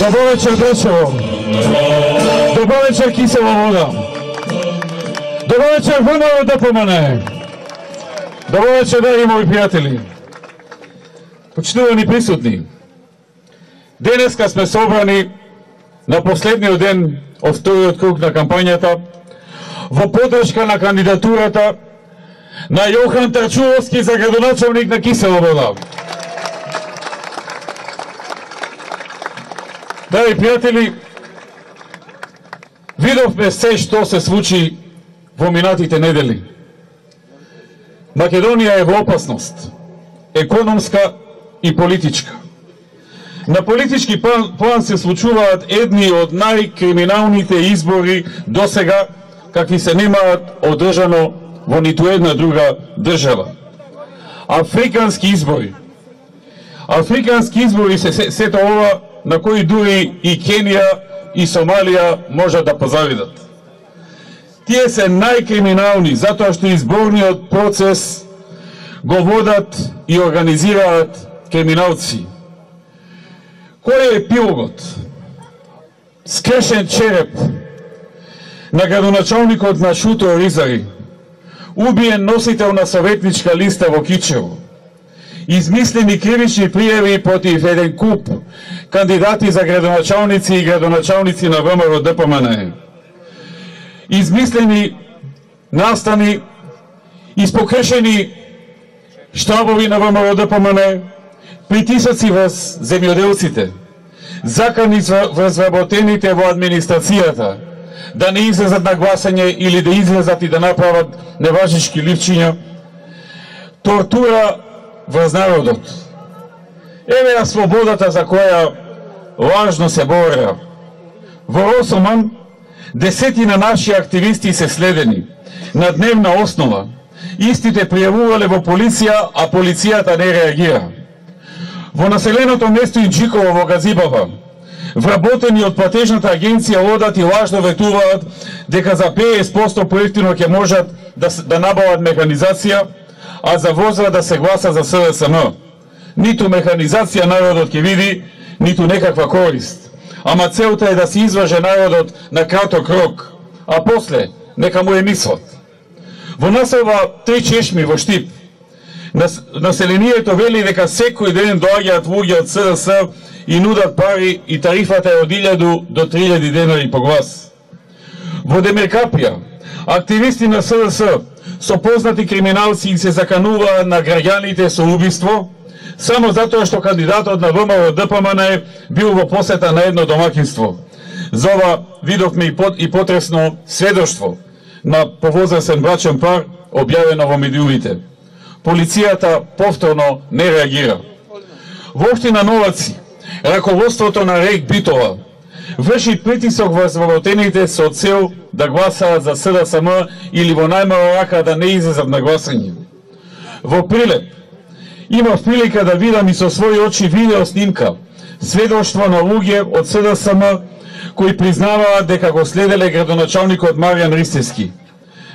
Добър вечер, Дечево. Добър вечер, Кисела вода. Добър вечер, ВМРО ДПМН. Добър вечер, драги мои приятели. Почитувани присутни. Денеска сме собрани на последниот ден од вториот круг на кампањата во поддршка на кандидатурата на Јохан Тарчуловски за градоначалник на Кисела вода. Драги пријатели, видовме се што се случи во минатите недели. Македонија е во опасност, економска и политичка. На политички план се случуваат едни од најкриминалните избори досега, какви се немаат одржано во ниту една друга држава. Африкански избори. Африкански избори се сето ова на кои дури и Кенија и Сомалија можат да позавидат. Тие се најкриминални затоа што изборниот процес го водат и организираат криминалци. Кој е епилогот? Скрешен череп на градоначалникот на Шуто Ризари, убиен носител на советничка листа во Кичево, измислени кривични пријави против еден куп кандидати за градоначалници и градоначалници на ВМРО ДПМН, измислени настани, испокрешени штабови на ВМРО ДПМН, притисоци врз земјоделците, закани врз работените во администрацијата, да не излезат на гласање или да излезат и да направат неважнички ливчиња, тортура врз народот. Еве ја слободата за која лажно се боря. Во Росоман десетина наши активисти се следени на дневна основа. Истите пријавувале во полиција, а полицијата не реагира. Во населеното место Инџиково во Газибаба, вработени од платежната агенција одат и лажно ветуваат дека за 50% поевтино ќе можат да набават механизација, а за возра да се гласа за СДСМ. Ниту механизација народот ќе види, ниту некаква корист. Ама целта е да се изваже народот на краток рок, а после нека му е мислот. Во населба Три Чешми во Штип, населението вели дека секој ден доаѓаат луѓе од СДС и нудат пари и тарифата е од 1000 до 3000 денари по глас. Во Демиркапија, активисти на СДС со познати криминалци и се закануваат на граѓаните со убиство, само затоа што кандидатот на ВМРО ДПМН бил во посета на едно домакинство. За ова видовме и потресно сведоштво на повозрасен брачен пар, објавено во медиумите. Полицијата повторно не реагира. Во општина Новаци, раководството на РЕК Битола врши притисок врз вработените со цел да гласаат за СДСМ или во најмала рака да не излезат на гласање. Во Прилеп имав прилика да видам и со своји очи видео снимка, сведоштво на луѓе од СДСМ кои признаваат дека го следеле градоначалникот Маријан Ристевски.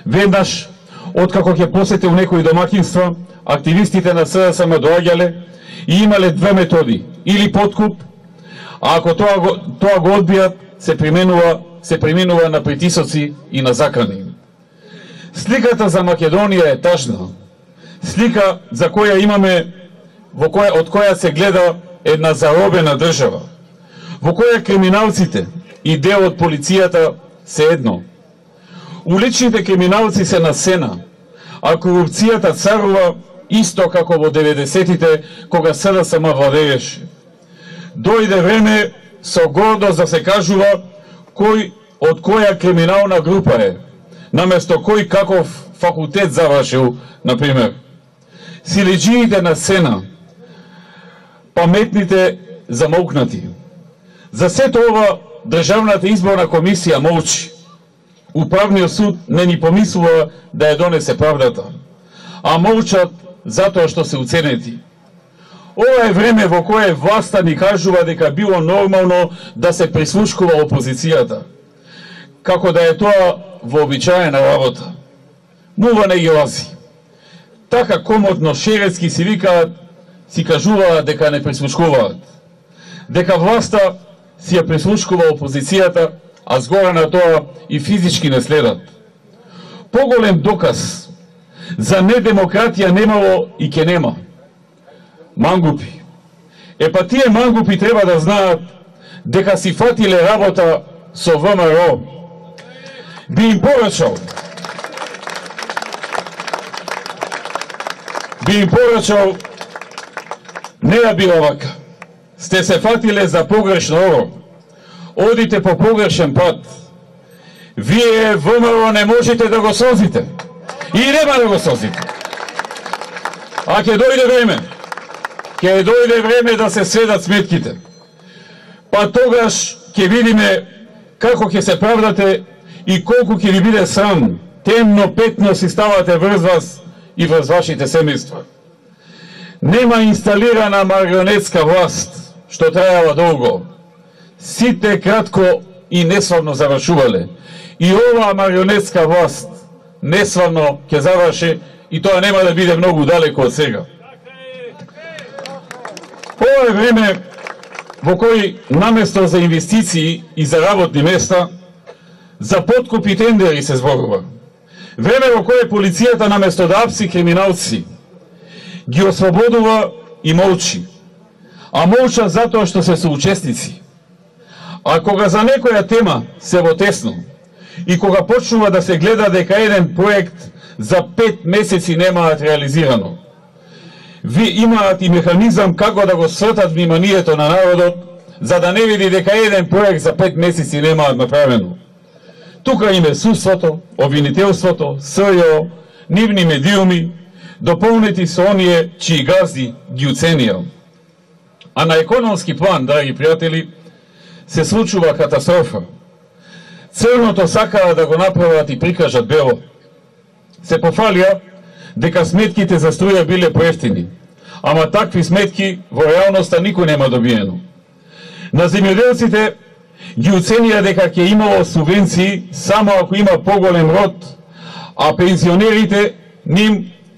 Веднаш, откако ќе посетил некои домакинства, активистите на СДСМ доаѓале и имале две методи, или подкуп, а ако тоа го одбијат, се применува на притисоци и на закани. Сликата за Македонија е тажна. Слика за која имаме, од која се гледа една заробена држава, во која криминалците и дел од полицијата се едно. Уличните криминалци се на сцена, а корупцијата царува исто како во 90-тите, кога СДСМ владееше. Дојде време со гордост да се кажува кој од која криминална група е, наместо кој каков факултет завршил, например. Силиџиите на сцена, паметните замолкнати. За сето ова Државната изборна комисија молчи. Управниот суд не ни помислува да ја донесе правдата, а молчат затоа што се уценети. Ова е време во кое власта ни кажува дека било нормално да се прислушкува опозицијата, како да е тоа вообичаена работа. Мува не ги лази. Така комотно шеретски си кажуваат дека не прислушкуваат. Дека власта си ја прислушкува опозицијата, а згора на тоа и физички не следат. Поголем доказ за недемократија немало и ке нема. Мангупи. Па тие мангупи треба да знаат дека си фатиле работа со ВМРО. Би им порачал не да би овака. Сте се фатиле за погрешно ово. Одите по погрешен пат. Вие ВМРО не можете да го созите. И нема да го созите. А ќе дојде време да се сведат сметките. Па тогаш ќе видиме како ќе се правдате и колку ќе ви биде срам. Темно петно си ставате врз вас и врз вашите семејства. Нема инсталирана марионетска власт, што трајала долго. Сите кратко и неславно завршувале. И оваа марионетска власт неславно ќе заврши и тоа нема да биде многу далеко од сега. Ова е време во кој наместо за инвестиции и за работни места, за подкуп и тендери се зборува. Време во кое полицијата наместо да апси криминалци, ги ослободува и молчи. А молча затоа што се соучесници. А кога за некоја тема се во тесно и кога почнува да се гледа дека еден проект за 5 месеци немаат реализирано, ви имаат и механизам како да го свртат вниманието на народот, за да не види дека еден проект за 5 месеци немаат направено. Тука име судството, обвинителството, СЈО, нивни медиуми, дополнети со оние чии газди ги уценија. А на економски план, драги пријатели, се случува катастрофа. Црното сакаа да го направат и прикажат бело. Се пофалија дека сметките за струја биле поевтини, ама такви сметки во реалноста никој нема добиено. На земјоделците ги уценија дека ќе имало субвенции само ако има поголем род, а пензионерите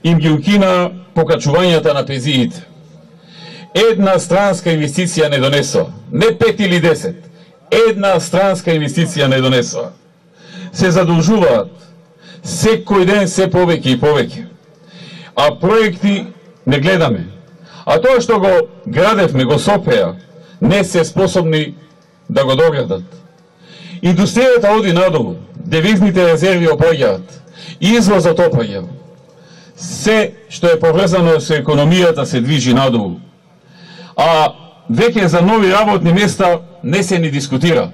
им ги укина покачувањата на пензиите. Една странска инвестиција не донесоа, не 5 или 10, една странска инвестиција не донесоа. Се задолжуваат секој ден се повеќе и повеќе, а проекти не гледаме. А тоа што го градевме, го сопеа, не се способни да го доградат. Индустријата оди надолу, девизните резерви опаѓаат, извозот опаѓа. Се што е поврзано со економијата се движи надолу. А веќе за нови работни места не се ни дискутира.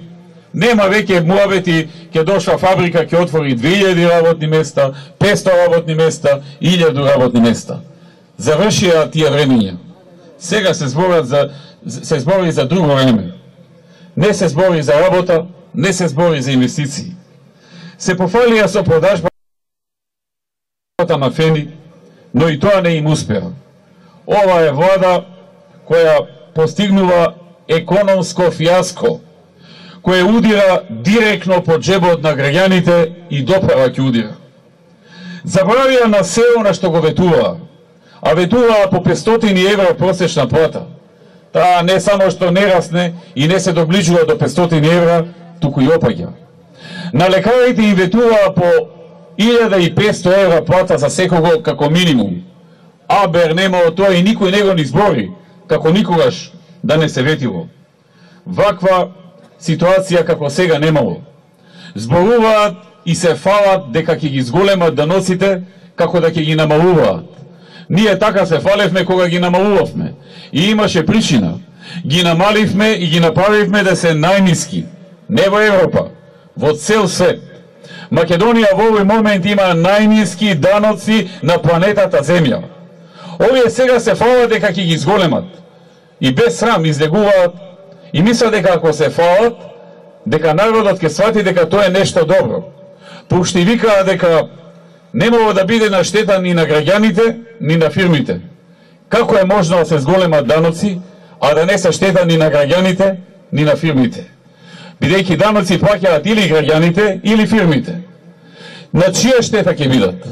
Нема веќе муабети, ќе дошла фабрика, ќе отвори 2000 работни места, 500 работни места, 1000 работни места. Завршија тие времења. Сега се збори за друго време. Не се збори за работа, не се збори за инвестиции. Се пофалија со продажбата на фени, но и тоа не им успеа. Ова е влада која постигнува економско фијаско, кој удира директно по джебот на граѓаните и доправа ќе удира. Забравија на село на што го ветуваа, а ветуваа по 500 евра просечна плата. Таа не само што не расне и не се доближува до 500 евра, туку и опаѓа. На лекарите им ветуваа по 1500 евра плата за секого како минимум. Абер немало тоа и никој не го ни збори, како никогаш да не се ветило. Ваква ситуација како сега немало. Зборуваат и се фалат дека ќе ги зголемат даноците, како да ќе ги намалуваат. Ние така се фалевме кога ги намалувавме. И имаше причина. Ги намаливме и ги направивме да се најниски. Не во Европа, во цел свет. Македонија во овој момент има најниски даноци на планетата Земја. Овие сега се фалат дека ќе ги зголемат. И без срам излегуваат и мислат дека ако се фалат, дека народот ќе свати дека тоа е нешто добро. Пошто викаат дека немало да биде на штета ни на граѓаните, ни на фирмите. Како е можно да се зголемат даноци, а да не се штета ни на граѓаните, ни на фирмите? Бидејќи даноци плаќаат или граѓаните, или фирмите. На чија штета ќе бидат?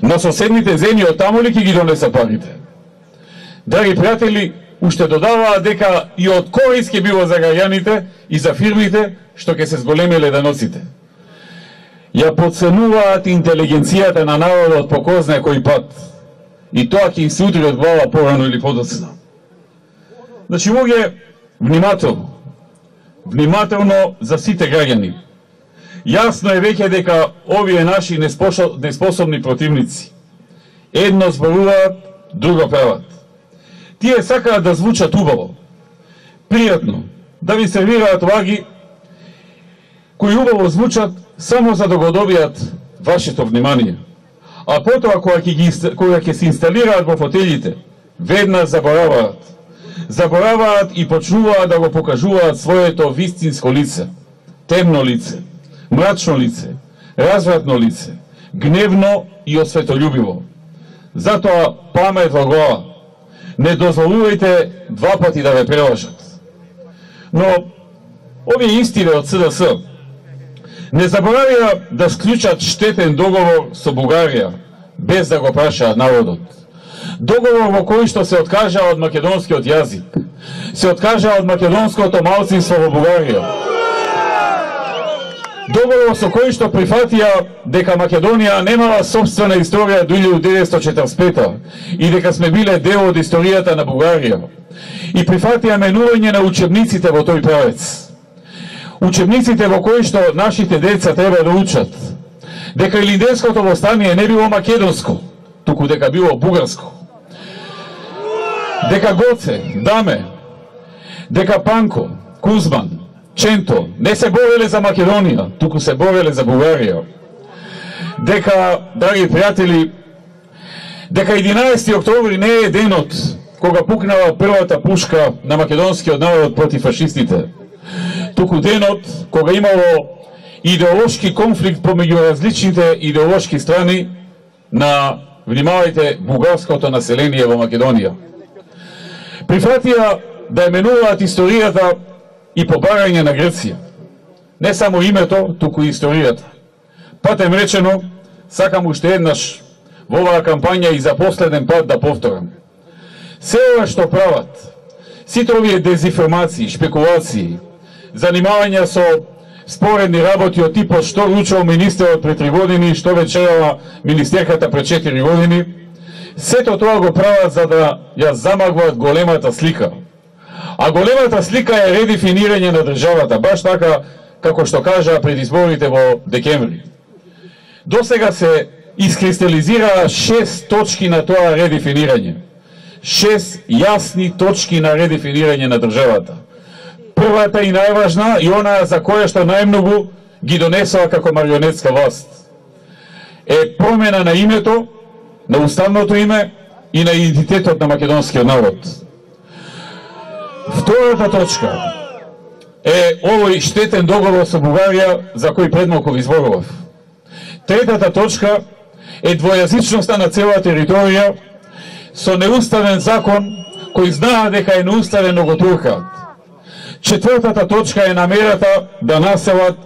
На соседните земји од таму ли ќе ги донесат парите? Драги пријатели, уште додаваат дека и од корист ќе било за граѓаните и за фирмите што ќе се зголемиле даноците. Ја подценуваат интелигенцијата на народот по кој знае кој пат. И тоа ќе им се удри од глава порано или подоцна. Значи, луѓе, внимателно. Внимателно за сите граѓани. Јасно е веќе дека овие наши неспособни противници едно зборуваат, друго прават. Тие сакаат да звучат убаво, пријатно, да ви сервираат лаги кои убаво звучат само за да го добијат вашето внимание. А потоа кога ќе се инсталираат во фотелите, веднаш забораваат. Забораваат и почнуваат да го покажуваат своето вистинско лице, темно лице, мрачно лице, развратно лице, гневно и осветољубиво. Затоа памет во глава. Не дозволувајте два пати да ве прелажат. Но овие истиве од СДС не заборавија да склучат штетен договор со Бугарија, без да го прашаат народот. Договор во кој што се откажа од македонскиот јазик, се откажа од македонското малцинство во Бугарија. Договор со кој што прифатија дека Македонија немала собствена историја до 1945 и дека сме биле дел од историјата на Бугарија. И прифатија менување на учебниците во тој правец. Учебниците во кои што нашите деца треба да учат дека Илинденското востание не било македонско, туку дека било бугарско. Дека Гоце, Даме, дека Панко, Кузман, Ченто не се бореле за Македонија, туку се бореле за Бугарија. Дека, драги пријатели, дека 11 октомври не е денот кога пукнала првата пушка на македонскиот народ против фашистите, туку денот кога имало идеолошки конфликт помеѓу различните идеолошки страни на, внимавајте, бугарското население во Македонија. Прифатија да именуваат историјата и побарање на Греција. Не само името, туку и историјата. Патем речено, сакам уште еднаш во оваа кампања и за последен пат да повторам. Се ова што прават, сите овие дезинформации, шпекулации, занимавања со споредни работи од типот што ручал министерот пред 3 години, што вечерала министерката пред 4 години, сето тоа го прават за да ја замагват големата слика. А големата слика е редефинирање на државата, баш така како што кажа пред изборите во декември. Досега се искристализира 6 точки на тоа редефинирање. 6 јасни точки на редефинирање на државата. Првата и најважна, и она за која што најмногу ги донесува како марионетска власт, е промена на името, на уставното име и на идентитетот на македонскиот народ. Втората точка е овој штетен договор со Бугарија за кој предмалку ви зборував. Третата точка е двојазичноста на цела територија со неуставен закон кој знаа дека е неуставен, но го туркаат. Четвртата точка е намерата да населат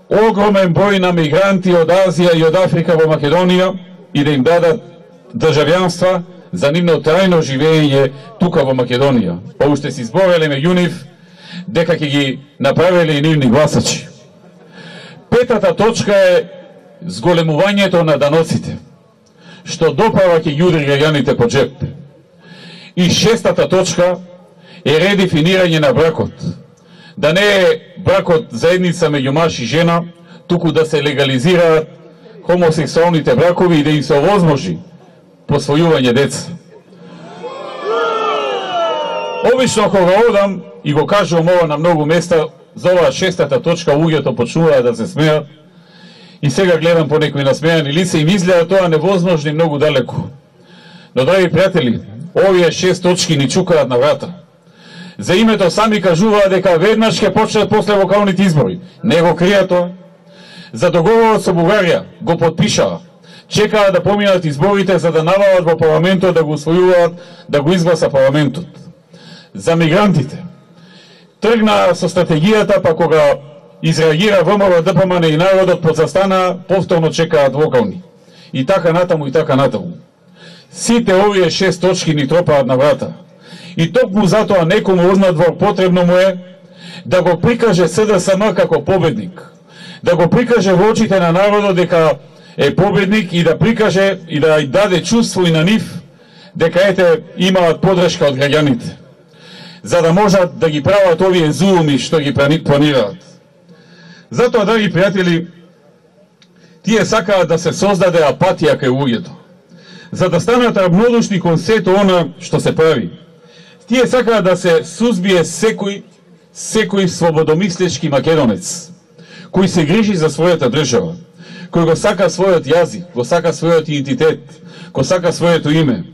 огромен број на мигранти од Азија и од Африка во Македонија и да им дадат државјанства за нивно трајно живење тука во Македонија. Па уште си збореле меѓу нив дека ќе ги направиле и нивни гласачи. Петата точка е зголемувањето на даноците, што допава ќе ги удри граѓаните по джеп. И шестата точка е редефинирање на бракот. Да не е бракот заедница меѓу маж и жена, туку да се легализираат хомосексуалните бракови и да им се овозможи посвојување деца. Обично кога одам и го кажувам ова на многу места, за оваа шестата точка луѓето почнуваат да се смеат и сега гледам по некои насмејани лица и ми изгледа тоа невозможно и многу далеку. Но, драги пријатели, овие 6 точки ни чукаат на врата. За името сами кажуваат дека веднаш ќе почнат после локалните избори. Не го кријат тоа. За договорот со Бугарија го потпишаа. Чекаат да поминат изборите за да навалат во парламентот, да го усвојуваат, да го изгласа парламентот. За мигрантите тргнаа со стратегијата, па кога изреагира ВМРО, ДПМН и народот подзастана, повторно чекаат локални. И така натаму, и така натаму. Сите овие 6 точки ни тропаат на врата. И токму затоа некому однадвор потребно му е да го прикаже СДСМ како победник, да го прикаже во очите на народот дека е победник и да прикаже и да даде чувство и на нив дека ете имаат подршка од граѓаните, за да можат да ги прават овие зулуми што ги планираат. Затоа, драги пријатели, тие сакаат да се создаде апатија кај луѓето, за да станат равнодушни кон сето она што се прави. Тие сакаат да се сузбие секој слободомислечки македонец, кој се грижи за својата држава, кој го сака својот јазик, го сака својот идентитет, го сака своето име,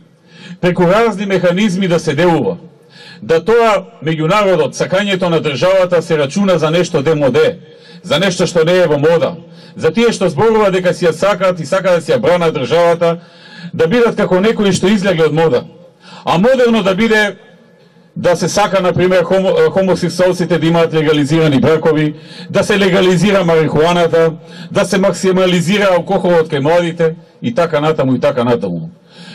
преку разни механизми да се делува, да тоа меѓу народот, сакањето на државата се рачуна за нешто демоде, за нешто што не е во мода, за тие што зборува дека си ја сакаат и сакаат да си ја бранат државата, да бидат како некои што излегле од мода. А модерно да биде да се сака, например, хомосексуалците да имаат легализирани бракови, да се легализира марихуаната, да се максимализира алкохолот кај младите и така натаму и така натаму.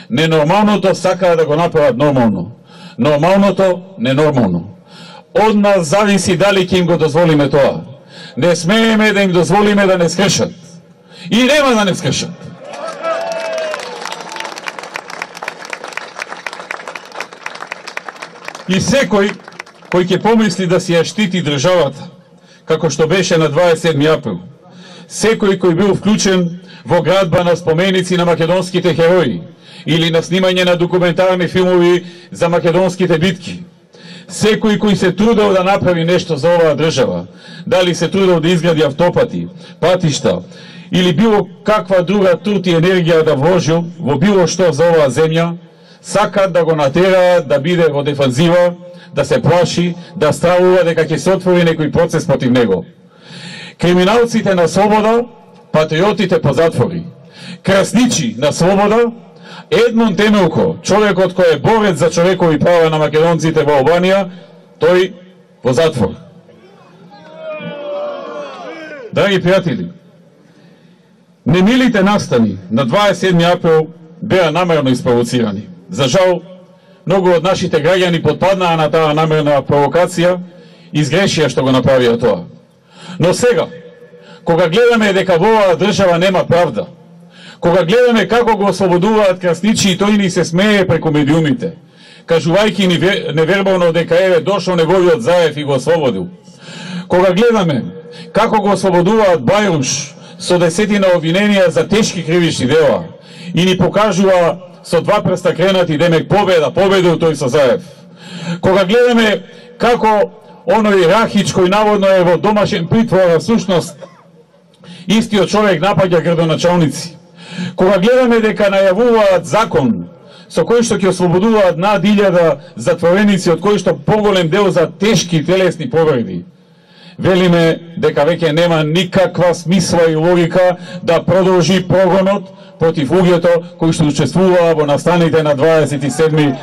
Ненормалното сакаат да го направат нормално. Нормалното ненормално. Од нас зависи дали ќе им го дозволиме тоа. Не смееме да им дозволиме да не скршат. И нема да не скршат. И секој кој ќе помисли да си ја штити државата, како што беше на 27 април, секој кој бил вклучен во градба на споменици на македонските херои или на снимање на документарни филмови за македонските битки, секој кој се трудел да направи нешто за оваа држава, дали се трудел да изгради автопати, патишта или било каква друга труд и енергија да вложил во било што за оваа земја, сакат да го натераат да биде во дефанзива, да се плаши, да стравува дека ќе се отвори некој процес против него. Криминалците на слобода, патриотите по затвори. Красничи на слобода, Едмон Темелко, човекот кој е борец за човекови права на македонците во Албанија, тој во затвор. Драги пријатели, немилите настани на 27 април беа намерно испровоцирани. За жал, многу од нашите граѓани потпаднаа на таа намерна провокација и изгрешија што го направија тоа. Но сега, кога гледаме дека во оваа држава нема правда, кога гледаме како го ослободуваат красничи и тој ни се смее преку медиумите, кажувајќи ни невербално дека еве дошол неговиот Заев и го ослободил, кога гледаме како го ослободуваат Бајруш со десетина обвиненија за тешки кривични дела и ни покажува со два прста кренати демек победил тој со Заев. Кога гледаме како оној Рахич кој наводно е во домашен притвор, а всушност истиот човек напаѓа градоначалници. Кога гледаме дека најавуваат закон со кој што ќе ослободуваат над 1000 затвореници, од кои што поголем дел за тешки телесни повреди, велиме дека веќе нема никаква смисла и логика да продолжи прогонот против луѓето кои што учествуваа во настаните на 27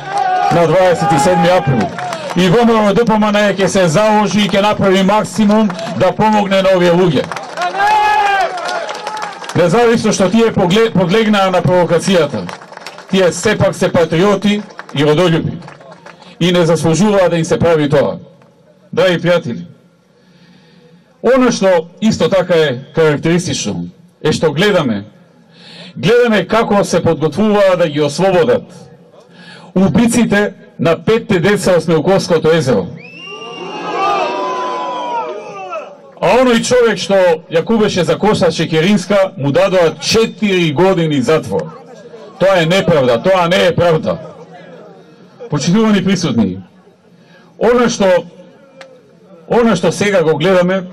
април. И ВМРО ДПМН ќе се заложи и ќе направи максимум да помогне на овие луѓе. Независно што тие подлегнаа на провокацијата, тие сепак се патриоти и родолюби и не заслужуваа да им се прави тоа. Драги пријатели, она што исто така е карактеристично е што гледаме како се подготвуваа да ги ослободат убиците на 5 деца од Смелковското езеро. А оној човек што ја кубеше за Коса Чекеринска му дадоа 4 години затвор. Тоа е неправда, тоа не е правда. Почитувани присутни, она што сега го гледаме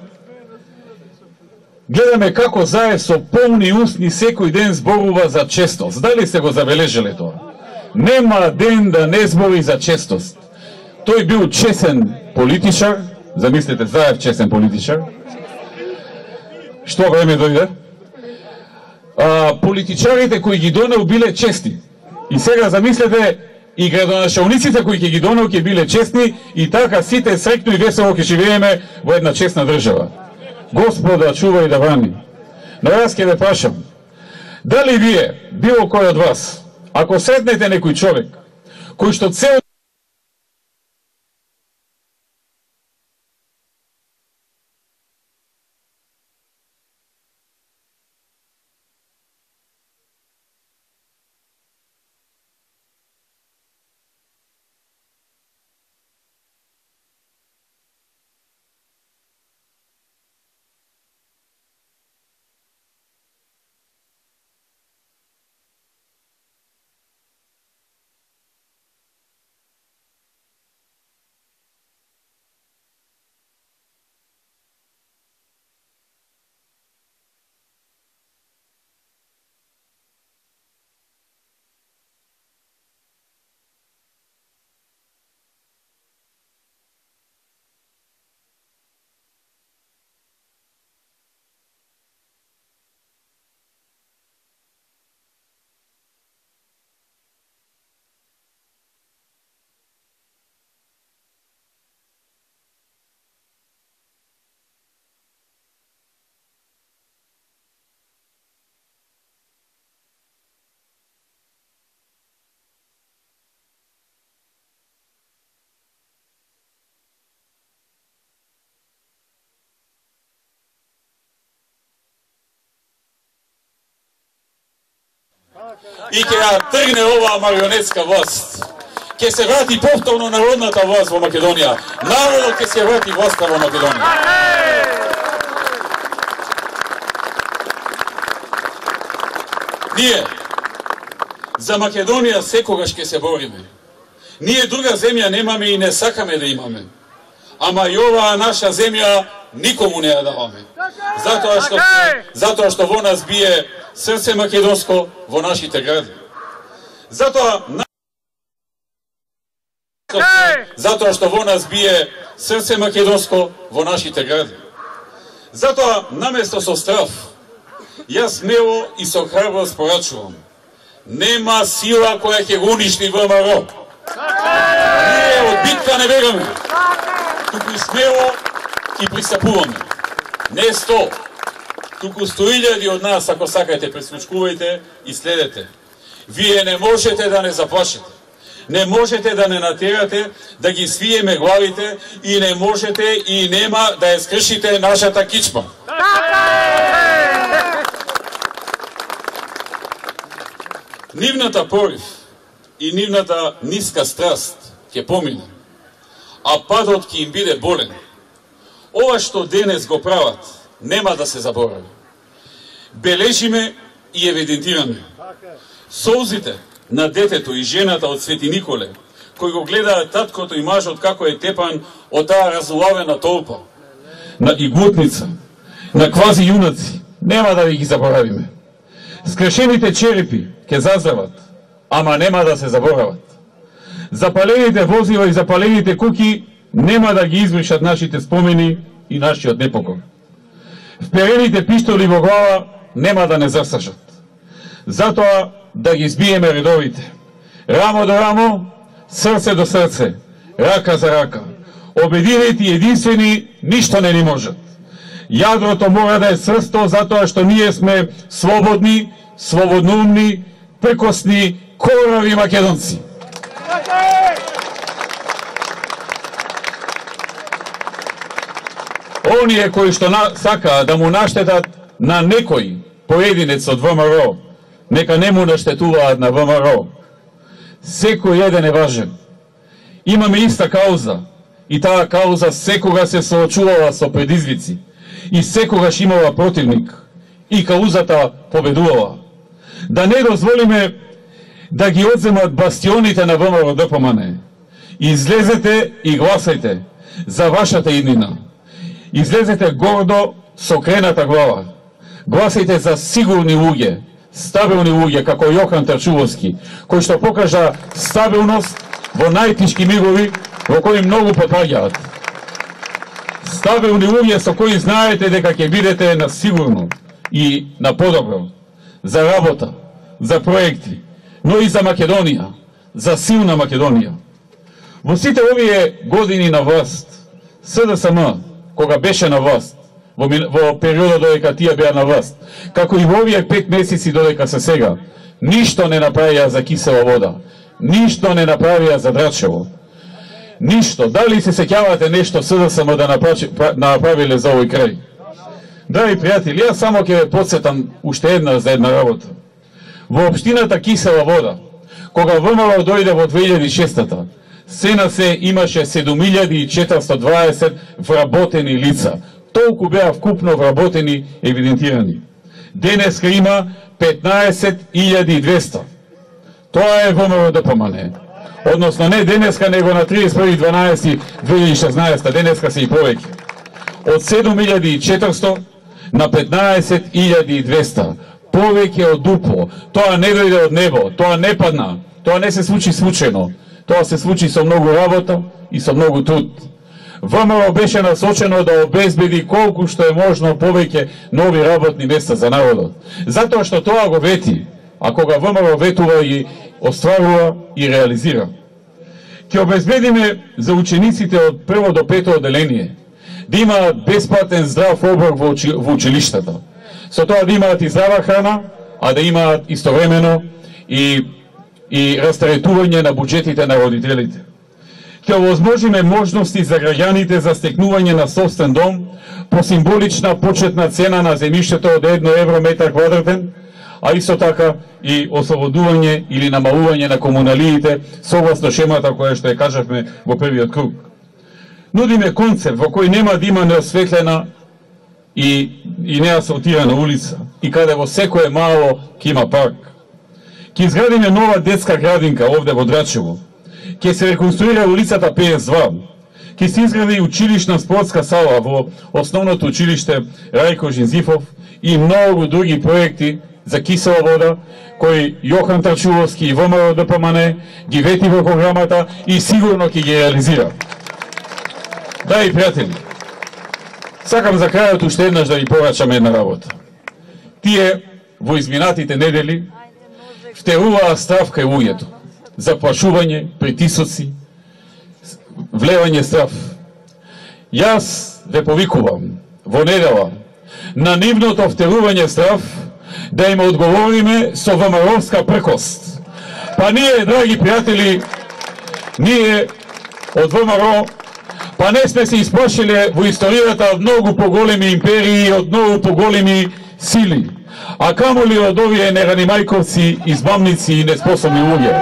како Заев со полни устни секој ден зборува за честост. Дали сте го забележале тоа? Нема ден да не збори за честост. Тој бил чесен политичар, замислете, Заев чесен политичар. Што време дојде? Политичарите кои ги донел биле чести. И сега замислете, и градоначалниците кои ќе ги донел ќе биле честни, и така сите среќно и весело ќе живееме во една честна држава. Господа чувај да брани. Но јас ќе ве прашам, дали вие, било кој од вас, ако седнете некој човек кој што цел и ќе ја тргне оваа марионетска власт. Ќе се врати повторно народната власт во Македонија. Народот ќе се врати власта во Македонија. Ние за Македонија секогаш ќе се бориме. Ние друга земја немаме и не сакаме да имаме. Ама и оваа наша земја никому не ја даваме. Затоа што во нас бие срце македонско во нашите гради. Затоа што во нас бие срце македонско во нашите гради. Затоа наместо со страф, јас смело и со храброст порачувам. Нема сила која ќе го уништи ВМРО. Ние од битка не бегаме. Туку смело и пристапуваме. Не 100, туку 100.000 од нас, ако сакате, прислучкувајте и следете. Вие не можете да не заплашите. Не можете да не натерате да ги свиеме главите и не можете и нема да ја скршите нашата кичма. Нивната порив и нивната ниска страст ќе помине, а падот ќе им биде болен. Ова што денес го прават, нема да се заборави. Бележиме и евидентираме. Солзите на детето и жената од Свети Николе, кои го гледаат таткото и мажот како е тепан од таа разулавена толпа, на игутница, на квази јунаци, нема да ги заборавиме. Скрешените черепи ќе заздрават, ама нема да се заборават. Запалените возила и запалените куки нема да ги избришат нашите спомени и нашиот непокор. Вперените пиштоли во глава нема да не засажат. Затоа да ги збиеме редовите. Рамо до рамо, срце до срце, рака за рака. Обединети и единствени ништо не ни можат. Јадрото мора да е срсто затоа што ние сме слободни, слободноумни, прекосни, корави македонци. Оние кои што сакаат да му наштетат на некој поединец од ВМРО, нека не му наштетуваат на ВМРО. Секој еден е важен. Имаме иста кауза и таа кауза секога се соочувала со предизвици и секогаш имала противник и каузата победувала. Да не дозволиме да ги одземат бастионите на ВМРО ДПМН. Излезете и гласајте за вашата иднина. Излезете гордо со крената глава. Гласајте за сигурни луѓе, стабилни луѓе како Јохан Трчуловски, кој што покажа стабилност во најтешки мигови во кои многу потпаѓаат. Стабилни луѓе со кои знаете дека ќе бидете на сигурно и на подобро за работа, за проекти, но и за Македонија, за силна Македонија. Во сите овие години на власт, СДСМ, кога беше на власт, во периодот додека тие беа на власт, како и во овие 5 месеци додека се сега, ништо не направија за кисела вода, ништо не направија за Драчево. Ништо. Дали се сеќавате нешто СДСМ да направиле за овој крај? Драги пријатели, јас само ќе ве подсетам уште една за една работа. Во општината Кисела вода, кога ВМРО дојде во 2006-та, се на се имаше 7420 вработени лица. Толку беа вкупно вработени, евидентирани. Денеска има 15200. Тоа е ВМРО ДПМН. Односно не денеска, него на 31.12.2016, денеска се и повеќе. Од 7400 на 15200. Повеќе од дупло. Тоа не дојде од небо, тоа не падна, тоа не се случи случајно. Тоа се случи со многу работа и со многу труд. ВМРО беше насочено да обезбеди колку што е можно повеќе нови работни места за народот. Затоа што тоа го вети, а кога ВМРО ветува и остварува и реализира. Ќе обезбедиме за учениците од 1 до 5 одделение да имаат бесплатен здрав оброк во училиштата. Со тоа да имаат и здрава храна, а да имаат истовремено и растаретување на буџетите на родителите. Ќе овозможиме можности за граѓаните за стекнување на собствен дом по символична почетна цена на земјиштето од 1 евро метар квадратен, а исто така и ослободување или намалување на комуналиите согласно шемата која што ја кажавме во првиот круг. Нудиме концепт во кој нема да има неосветлена и неасфалтирана улица и каде во секое мало ќе има парк. Ќе изградиме нова детска градинка овде во Драчево. Ќе се реконструира улицата PS2. Ќе се изгради училишна спортска сала во основното училиште Рајко Жизифов и многу други проекти за кисела вода кои Јохан Трчуловски и ВМРО ДПМН ги вети во програмата и сигурно ќе ги реализира. Драги пријатели, сакам за крајот уште еднаш да ви порачам една работа. Тие во изминатите недели втеруваа страв кај луѓето, заплашување, притисоци, влевање страв. Јас ве повикувам во недела на нивното втерување страв да им одговориме со ВМРО-вска пркост. Па ние, драги пријатели, ние од ВМРО, па не сме се исплашиле во историјата од многу поголеми империи и од многу поголеми сили, а камоли од овие неранимајковци, измамници и неспособни луѓе.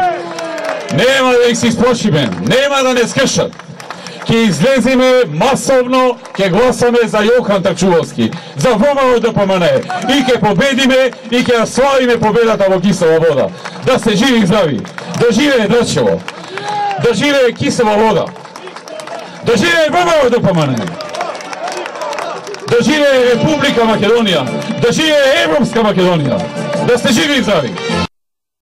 Нема да их се исплашиме, нема да не скршат. Ќе излеземе масовно, ќе гласаме за Јохан Трчуловски, за ВМРО ДПМН и ќе победиме и ќе славиме победата во кисела вода. Да сте живи и здрави, да живее Драчево, да живее кисела вода, да живее ВМРО ДПМН, да живее Република Македонија, да живее Европска Македонија, да сте живи и здрави.